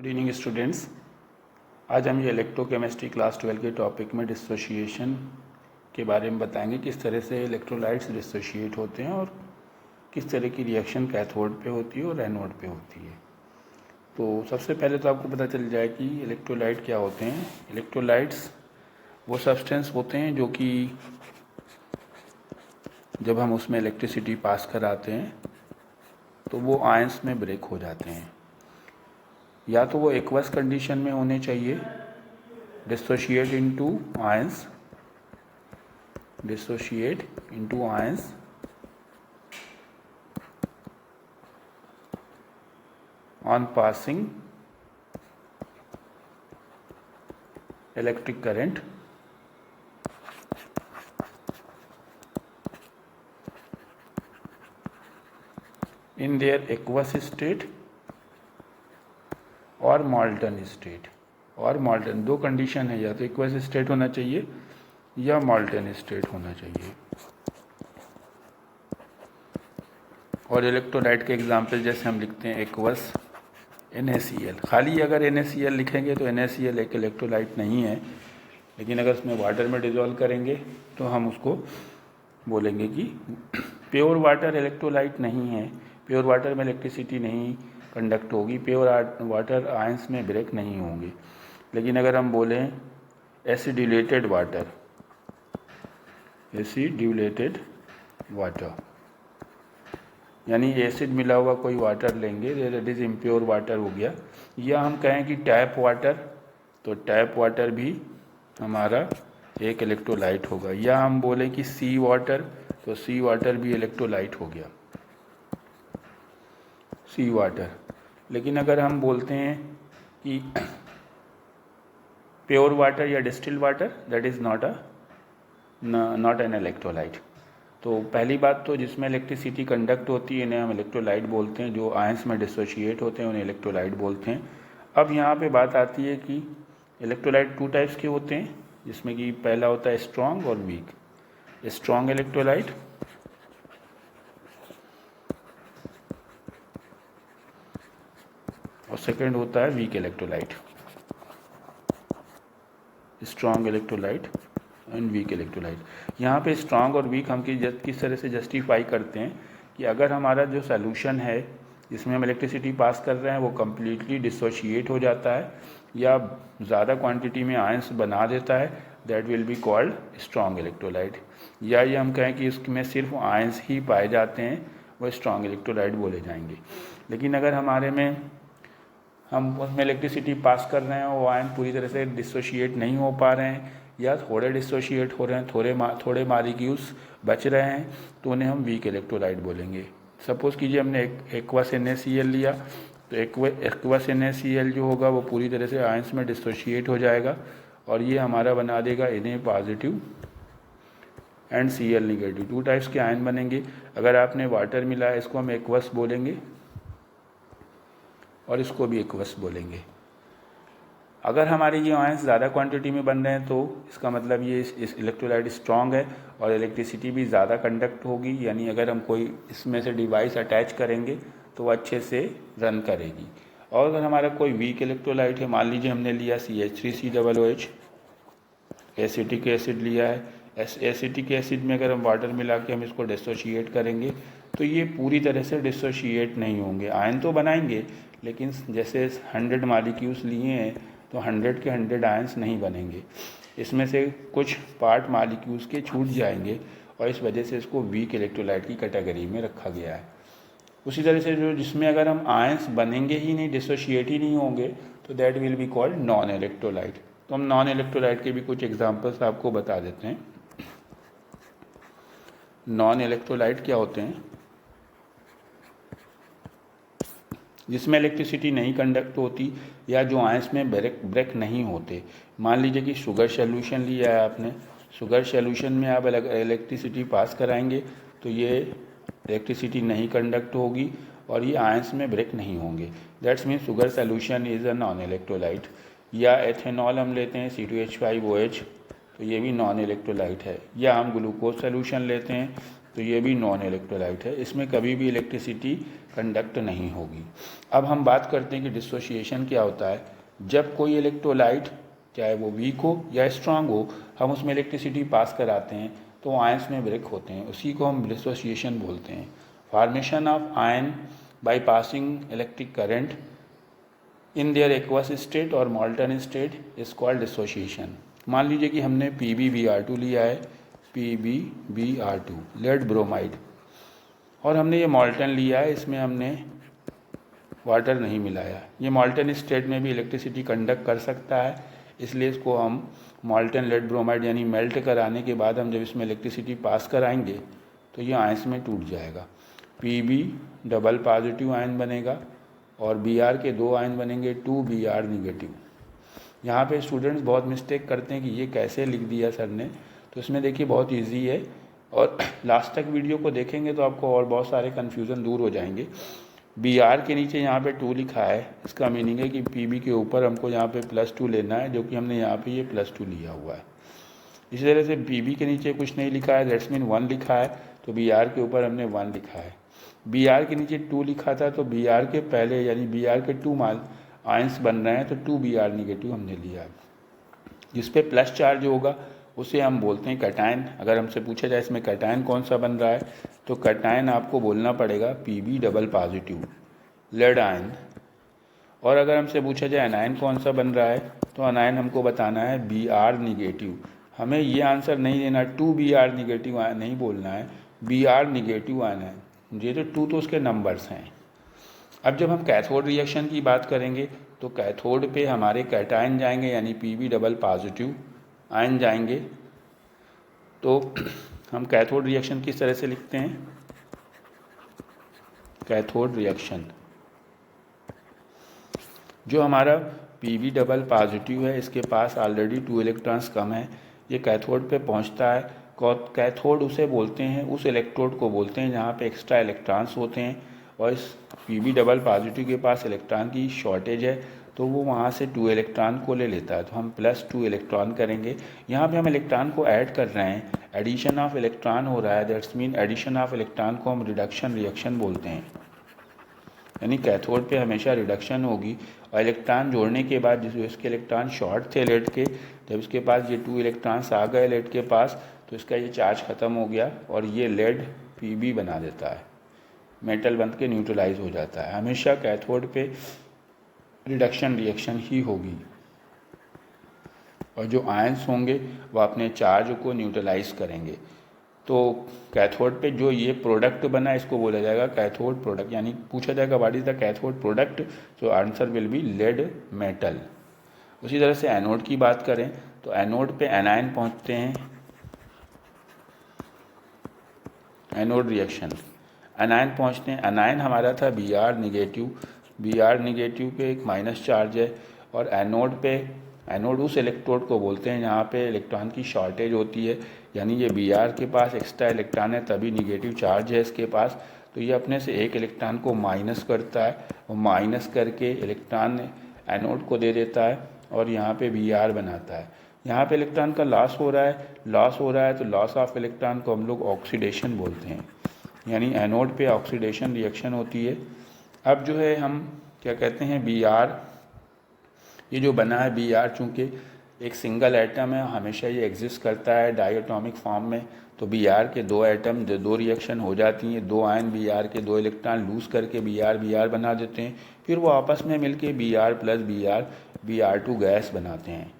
Good evening students. आज हम ये इलेक्ट्रोकेमिस्ट्री क्लास 12 के टॉपिक में डिसोशिएशन के बारे में बताएंगे, किस तरह से इलेक्ट्रोलाइट्स डिसोशिएट होते हैं और किस तरह की रिएक्शन कैथोड पे होती है और एनोड पे होती है। तो सबसे पहले तो आपको पता चल जाए कि इलेक्ट्रोलाइट क्या होते हैं। इलेक्ट्रोलाइट्स वो सब्सटेंस होते हैं जो कि जब हम उसमें इलेक्ट्रिसिटी पास कराते हैं तो वो आयंस में ब्रेक हो जाते हैं। या तो वो एक्वस कंडीशन में होने चाहिए, dissociate into ions on passing electric current in their aqueous state और मॉल्टन स्टेट। और मॉल्टन दो कंडीशन है, या तो एक्वस स्टेट होना चाहिए या मॉल्टन स्टेट होना चाहिए। और इलेक्ट्रोलाइट के एग्जांपल जैसे हम लिखते हैं एक्वस NaCl। खाली अगर NaCl लिखेंगे तो NaCl एक इलेक्ट्रोलाइट नहीं है, लेकिन अगर उसमें वाटर में डिजोल्व करेंगे तो हम उसको बोलेंगे कि प्योर वाटर इलेक्ट्रोलाइट नहीं है। प्योर वाटर में इलेक्ट्रिसिटी नहीं कंडक्ट होगी, प्योर वाटर आयंस में ब्रेक नहीं होंगे। लेकिन अगर हम बोलें एसिड्यूलेटेड वाटर यानी एसिड मिला हुआ कोई वाटर लेंगे, दैट इज़ इम्प्योर वाटर हो गया। या हम कहें कि टैप वाटर, तो टैप वाटर भी हमारा एक इलेक्ट्रोलाइट होगा। या हम बोलें कि सी वाटर, तो सी वाटर भी इलेक्ट्रोलाइट हो गया, सी वाटर। लेकिन अगर हम बोलते हैं कि प्योर वाटर या distilled water, that is not an electrolyte. तो पहली बात तो जिसमें इलेक्ट्रिसिटी कंडक्ट होती है इन्हें हम इलेक्ट्रोलाइट बोलते हैं, जो आयंस में डिसोशिएट होते हैं उन्हें इलेक्ट्रोलाइट बोलते हैं। अब यहाँ पे बात आती है कि इलेक्ट्रोलाइट टू टाइप्स के होते हैं, जिसमें कि पहला होता है स्ट्रॉन्ग और वीक। स्ट्रॉन्ग इलेक्ट्रोलाइट और सेकंड होता है weak electrolyte. Strong electrolyte and weak electrolyte. यहाँ पे स्ट्रॉन्ग और वीक हम किस तरह से जस्टिफाई करते हैं कि अगर हमारा जो सोल्यूशन है जिसमें हम इलेक्ट्रिसिटी पास कर रहे हैं वो कम्प्लीटली डिसोशिएट हो जाता है या ज़्यादा क्वांटिटी में आयंस बना देता है, that will be called strong electrolyte. या ये हम कहें कि इसमें सिर्फ आयंस ही पाए जाते हैं, वो स्ट्रॉन्ग इलेक्ट्रोलाइट बोले जाएंगे। लेकिन अगर हमारे में हम उसमें इलेक्ट्रिसिटी पास कर रहे हैं, वो आयन पूरी तरह से डिसोशिएट नहीं हो पा रहे हैं या थोड़े डिसोशिएट हो रहे हैं, थोड़े मॉलिक्यूल्स बच रहे हैं, तो उन्हें हम वीक इलेक्ट्रोलाइट बोलेंगे। सपोज़ कीजिए हमने एक्वस NaCl लिया, तो एक्वस NaCl जो होगा वो पूरी तरह से आयंस में डिसोशिएट हो जाएगा और ये हमारा बना देगा Na positive and Cl negative. Two types के आयन बनेंगे। अगर आपने वाटर मिला है इसको हम एक्वस बोलेंगे और इसको भी एक्वस बोलेंगे। अगर हमारे ये आयंस ज़्यादा क्वांटिटी में बन रहे हैं तो इसका मतलब ये इस इलेक्ट्रोलाइट स्ट्रॉन्ग है और इलेक्ट्रिसिटी भी ज़्यादा कंडक्ट होगी, यानी अगर हम कोई इसमें से डिवाइस अटैच करेंगे तो वो अच्छे से रन करेगी। और अगर हमारा कोई वीक इलेक्ट्रोलाइट है, मान लीजिए हमने लिया CH3COOH, एसिटिक एसिड लिया है, एसिटिक एसिड में अगर हम वाटर मिला के हम इसको डिसोशिएट करेंगे तो ये पूरी तरह से डिसोशिएट नहीं होंगे। आयन तो बनाएंगे लेकिन जैसे 100 मॉलिक्यूल्स लिए हैं तो 100 के 100 आयंस नहीं बनेंगे, इसमें से कुछ पार्ट मॉलिक्यूल्स के छूट जाएंगे और इस वजह से इसको वीक इलेक्ट्रोलाइट की कैटेगरी में रखा गया है। उसी तरह से जो जिसमें अगर हम आयंस बनेंगे ही नहीं, डिसोशिएट ही नहीं होंगे, तो that will be called non electrolyte. तो हम नॉन इलेक्ट्रोलाइट के भी कुछ एग्जाम्पल्स आपको बता देते हैं। नॉन इलेक्ट्रोलाइट क्या होते हैं? जिसमें इलेक्ट्रिसिटी नहीं कंडक्ट होती या जो आयंस में ब्रेक नहीं होते। मान लीजिए कि शुगर सॉल्यूशन लिया है आपने, शुगर सॉल्यूशन में आप इलेक्ट्रिसिटी पास कराएंगे तो ये इलेक्ट्रिसिटी नहीं कंडक्ट होगी और ये आयंस में ब्रेक नहीं होंगे, that's mean sugar solution is a non electrolyte. या एथेनॉल हम लेते हैं C2H5OH, तो ये भी नॉन इलेक्ट्रोलाइट है। या हम ग्लूकोज सॉल्यूशन लेते हैं तो ये भी नॉन इलेक्ट्रोलाइट है। इसमें कभी भी इलेक्ट्रिसिटी कंडक्ट नहीं होगी। अब हम बात करते हैं कि डिसोसिएशन क्या होता है। जब कोई इलेक्ट्रोलाइट चाहे वो वीक हो या स्ट्रांग हो, हम उसमें इलेक्ट्रिसिटी पास कराते हैं तो आयंस में ब्रेक होते हैं, उसी को हम डिसोसिएशन बोलते हैं। Formation of ion by passing electric current in their aqueous state और molten state is called dissociation. मान लीजिए कि हमने PbBr2 लिया है, PbBr2 लेड ब्रोमाइड, और हमने ये मॉल्टन लिया है, इसमें हमने वाटर नहीं मिलाया। ये मॉल्टन स्टेट में भी इलेक्ट्रिसिटी कंडक्ट कर सकता है, इसलिए इसको हम मॉल्टन लेड ब्रोमाइड यानी मेल्ट कराने के बाद हम जब इसमें इलेक्ट्रिसिटी पास कराएंगे तो ये आयंस में टूट जाएगा। Pb डबल पॉजिटिव आयन बनेगा और Br के 2 आयन बनेंगे 2Br निगेटिव। यहाँ पे स्टूडेंट्स बहुत मिस्टेक करते हैं कि ये कैसे लिख दिया सर ने, तो इसमें देखिए बहुत इजी है, और लास्ट तक वीडियो को देखेंगे तो आपको और बहुत सारे कन्फ्यूज़न दूर हो जाएंगे। Br के नीचे यहाँ पे 2 लिखा है, इसका मीनिंग है कि Pb के ऊपर हमको यहाँ पे +2 लेना है, जो कि हमने यहाँ पे ये +2 लिया हुआ है। इसी तरह से Pb के नीचे कुछ नहीं लिखा है, दैट्स मीन 1 लिखा है, तो Br के ऊपर हमने 1 लिखा है। Br के नीचे 2 लिखा था, तो Br के पहले यानी Br के 2 माल आयंस बन रहे हैं, तो 2Br निगेटिव हमने लिया। जिस पे प्लस चार्ज होगा उसे हम बोलते हैं कैटायन। अगर हमसे पूछा जाए इसमें कैटायन कौन सा बन रहा है, तो कैटायन आपको बोलना पड़ेगा Pb double positive lead ion. और अगर हमसे पूछा जाए एनायन कौन सा बन रहा है, तो एनायन हमको बताना है Br निगेटिव। हमें ये आंसर नहीं देना 2Br निगेटिव आयन नहीं बोलना है, Br निगेटिव आयन है। ये तो 2 तो उसके नंबर्स हैं। अब जब हम कैथोड रिएक्शन की बात करेंगे तो कैथोड पे हमारे कैटायन जाएंगे यानी Pb डबल पॉजिटिव आयन जाएंगे। तो हम कैथोड रिएक्शन किस तरह से लिखते हैं, कैथोड रिएक्शन जो हमारा Pb डबल पॉजिटिव है, इसके पास ऑलरेडी 2 इलेक्ट्रॉन्स कम है, ये कैथोड पे पहुंचता है। कैथोड उसे बोलते हैं, उस इलेक्ट्रोड को बोलते हैं जहाँ पे एक्स्ट्रा इलेक्ट्रॉन्स होते हैं, और इस Pb डबल पॉजिटिव के पास इलेक्ट्रॉन की शॉर्टेज है, तो वो वहाँ से 2 इलेक्ट्रॉन को ले लेता है, तो हम +2 इलेक्ट्रॉन करेंगे। यहाँ पे हम इलेक्ट्रॉन को ऐड कर रहे हैं, एडिशन ऑफ इलेक्ट्रॉन हो रहा है, that's mean addition of electron को हम रिडक्शन रिएक्शन बोलते हैं। यानी कैथोड पे हमेशा रिडक्शन होगी, और इलेक्ट्रॉन जोड़ने के बाद जिस इसके इलेक्ट्रॉन शॉर्ट थे लेड के, जब इसके पास ये 2 इलेक्ट्रॉन्स आ गए लेड के पास, तो इसका ये चार्ज ख़त्म हो गया और ये लेड Pb बना देता है, मेटल बन के न्यूट्रलाइज हो जाता है। हमेशा कैथोड पे रिडक्शन रिएक्शन ही होगी, और जो आयंस होंगे वो अपने चार्ज को न्यूट्रलाइज करेंगे। तो कैथोड पे जो ये प्रोडक्ट बना इसको बोला जाएगा कैथोड प्रोडक्ट, यानी पूछा जाएगा what is the cathode product, तो answer will be lead metal. उसी तरह से एनोड की बात करें तो एनोड पे एनायन पहुंचते हैं, एनोड रिएक्शन एनायन पहुंचते हैं। एनायन हमारा था Br निगेटिव, Br निगेटिव पे एक माइनस चार्ज है, और एनोड पे एनोड उस इलेक्ट्रोड को बोलते हैं जहाँ पे इलेक्ट्रॉन की शॉर्टेज होती है, यानी ये Br के पास एक्स्ट्रा इलेक्ट्रॉन है तभी निगेटिव चार्ज है इसके पास, तो ये अपने से एक इलेक्ट्रॉन को माइनस करता है, और माइनस करके इलेक्ट्रॉन एनोड को दे देता है और यहाँ पे Br बनाता है। यहाँ पे इलेक्ट्रॉन का लॉस हो रहा है, तो लॉस ऑफ इलेक्ट्रॉन को हम लोग ऑक्सीडेशन बोलते हैं, यानी एनोड पे ऑक्सीडेशन रिएक्शन होती है। अब जो है हम क्या कहते हैं Br, ये जो बना है Br चूँकि एक सिंगल एटम है, हमेशा ये एग्जिस्ट करता है डायटोमिक फॉर्म में, तो Br के 2 एटम 2 रिएक्शन हो जाती हैं, 2 आयन Br के 2 इलेक्ट्रॉन लूज करके Br बना देते हैं, फिर वो आपस में मिलके Br प्लस Br2 गैस बनाते हैं,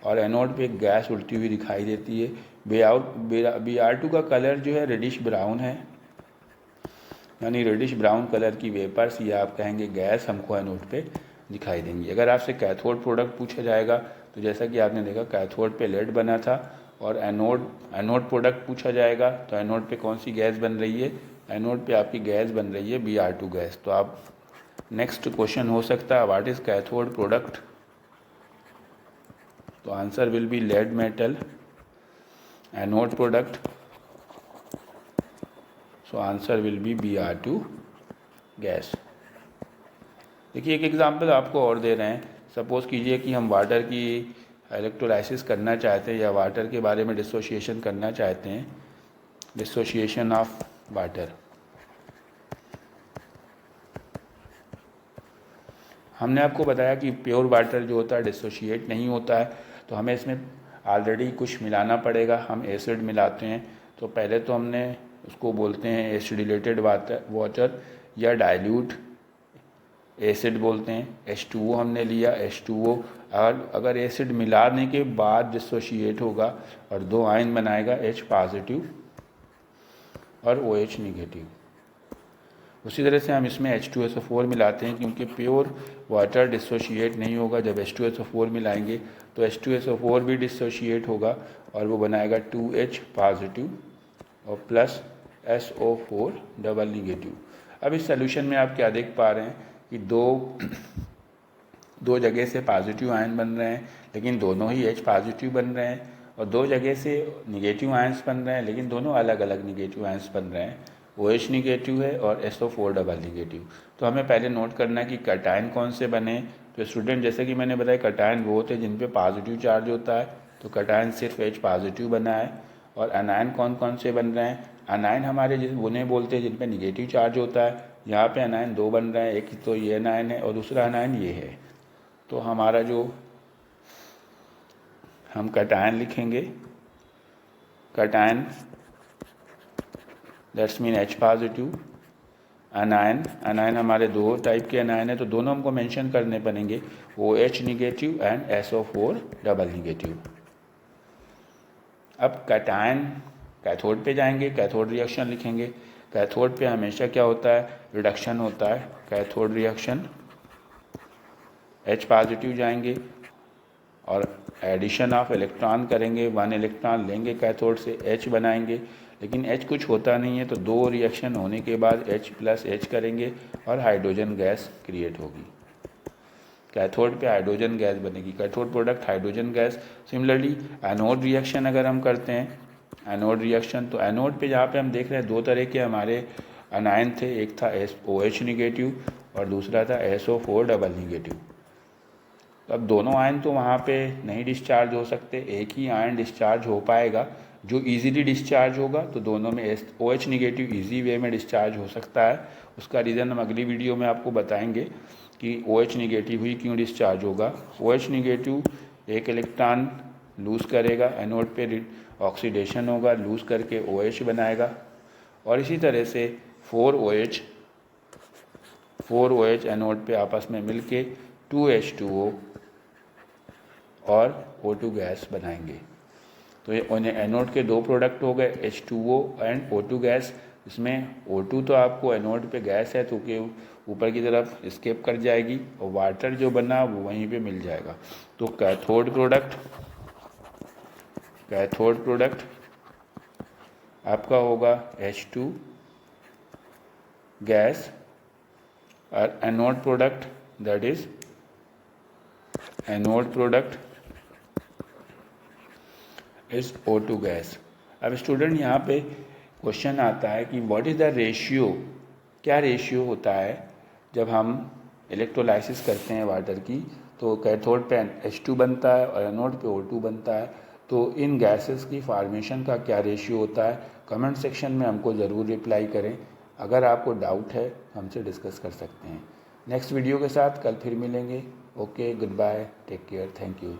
और एनोड पे एक गैस उड़ती हुई दिखाई देती है। Br2 का कलर जो है रेडिश ब्राउन है, यानी रेडिश ब्राउन कलर की वेपर्स या आप कहेंगे गैस हमको एनोड पे दिखाई देंगी। अगर आपसे कैथोड प्रोडक्ट पूछा जाएगा तो जैसा कि आपने देखा कैथोड पे लेड बना था, और एनोड प्रोडक्ट पूछा जाएगा तो एनोड पे कौन सी गैस बन रही है, एनोड पे आपकी गैस बन रही है Br2 गैस। तो आप नेक्स्ट क्वेश्चन हो सकता है व्हाट इज कैथोड प्रोडक्ट, तो answer will be lead metal. Anode product, so answer will be Br2 gas. देखिए एक एग्जांपल आपको और दे रहे हैं, सपोज़ कीजिए कि हम वाटर की इलेक्ट्रोलाइसिस करना चाहते हैं या वाटर के बारे में डिसोसिएशन करना चाहते हैं, डिसोसिएशन ऑफ वाटर। हमने आपको बताया कि प्योर वाटर जो होता है डिसोशिएट नहीं होता है, तो हमें इसमें ऑलरेडी कुछ मिलाना पड़ेगा। हम एसिड मिलाते हैं, तो पहले तो हमने उसको बोलते हैं एसिडिलेटेड वाटर या डाइल्यूट एसिड बोलते हैं। H2O हमने लिया, H2O अगर एसिड मिलाने के बाद डिसोशिएट होगा और दो आयन बनाएगा, H पॉजिटिव और OH निगेटिव। उसी तरह से हम इसमें H2SO4 मिलाते हैं, क्योंकि प्योर वाटर डिसोशिएट नहीं होगा। जब H2SO4 मिलाएंगे तो H2SO4 भी डिसोशिएट होगा और वो बनाएगा 2H पॉजिटिव और प्लस SO4 डबल निगेटिव। अब इस सोल्यूशन में आप क्या देख पा रहे हैं कि दो जगह से पॉजिटिव आयन बन रहे हैं, लेकिन दोनों ही H पॉजिटिव बन रहे हैं, और दो जगह से निगेटिव आयंस बन रहे हैं, लेकिन दोनों अलग अलग निगेटिव आयंस बन रहे हैं। OH निगेटिव है और SO4 डबल निगेटिव। तो हमें पहले नोट करना है कि कटायन कौन से बने। तो स्टूडेंट, जैसे कि मैंने बताया, कटायन वो होते हैं जिन पे पॉजिटिव चार्ज होता है, तो कटायन सिर्फ H पॉजिटिव बना है। और अनायन कौन कौन से बन रहे हैं? अनायन हमारे उन्हें बोलते हैं जिन पे निगेटिव चार्ज होता है। यहाँ पे अनायन दो बन रहे हैं, एक तो ये अनायन है और दूसरा अनायन ये है। तो हमारा जो हम कटायन लिखेंगे, cation that's mean H positive. अनायन हमारे दो टाइप के अनायन है, तो दोनों हमको मेंशन करने पड़ेंगे, OH negative and SO4 double negative. अब कटायन कैथोड पे जाएंगे, कैथोड रिएक्शन लिखेंगे। कैथोड पे हमेशा क्या होता है? रिडक्शन होता है, कैथोड रिएक्शन। H पॉजिटिव जाएंगे और एडिशन ऑफ इलेक्ट्रॉन करेंगे, 1 इलेक्ट्रॉन लेंगे कैथोड से, H बनाएंगे, लेकिन H कुछ होता नहीं है, तो दो रिएक्शन होने के बाद H प्लस H करेंगे और हाइड्रोजन गैस क्रिएट होगी। कैथोड पे हाइड्रोजन गैस बनेगी, cathode product hydrogen gas. Similarly anode reaction अगर हम करते हैं, एनोड रिएक्शन, तो एनोड पे जहाँ पे हम देख रहे हैं दो तरह के हमारे अनायन थे, एक था OH निगेटिव और दूसरा था SO4 डबल निगेटिव। अब दोनों आयन तो वहाँ पे नहीं डिस्चार्ज हो सकते, एक ही आयन डिस्चार्ज हो पाएगा जो इजीली डिस्चार्ज होगा। तो दोनों में OH निगेटिव इजी वे में डिस्चार्ज हो सकता है। उसका रीज़न हम अगली वीडियो में आपको बताएंगे कि OH निगेटिव ही क्यों डिस्चार्ज होगा। OH निगेटिव एक इलेक्ट्रॉन लूज़ करेगा, एनोड पे ऑक्सीडेशन होगा, लूज़ करके OH बनाएगा, और इसी तरह से 4OH एनोड पे आपस में मिलके 2H2O और O2 गैस बनाएंगे। तो ये एनोड के दो प्रोडक्ट हो गए, H2O एंड O2 गैस। इसमें O2 तो आपको एनोड पे गैस है, तो कि ऊपर की तरफ स्केप कर जाएगी, और वाटर जो बना वो वहीं पे मिल जाएगा। तो कैथोड प्रोडक्ट आपका होगा H2 गैस, और anode product that is anode product is O2 gas. अब स्टूडेंट, यहाँ पे क्वेश्चन आता है कि व्हाट इज़ द रेशियो, क्या रेशियो होता है जब हम इलेक्ट्रोलाइसिस करते हैं वाटर की। तो कैथोड पे H2 बनता है और एनोड पे O2 बनता है, तो इन गैसेस की फार्मेशन का क्या रेशियो होता है? कमेंट सेक्शन में हमको ज़रूर रिप्लाई करें। अगर आपको डाउट है हमसे डिस्कस कर सकते हैं। नेक्स्ट वीडियो के साथ कल फिर मिलेंगे। Okay, good bye, take care, thank you.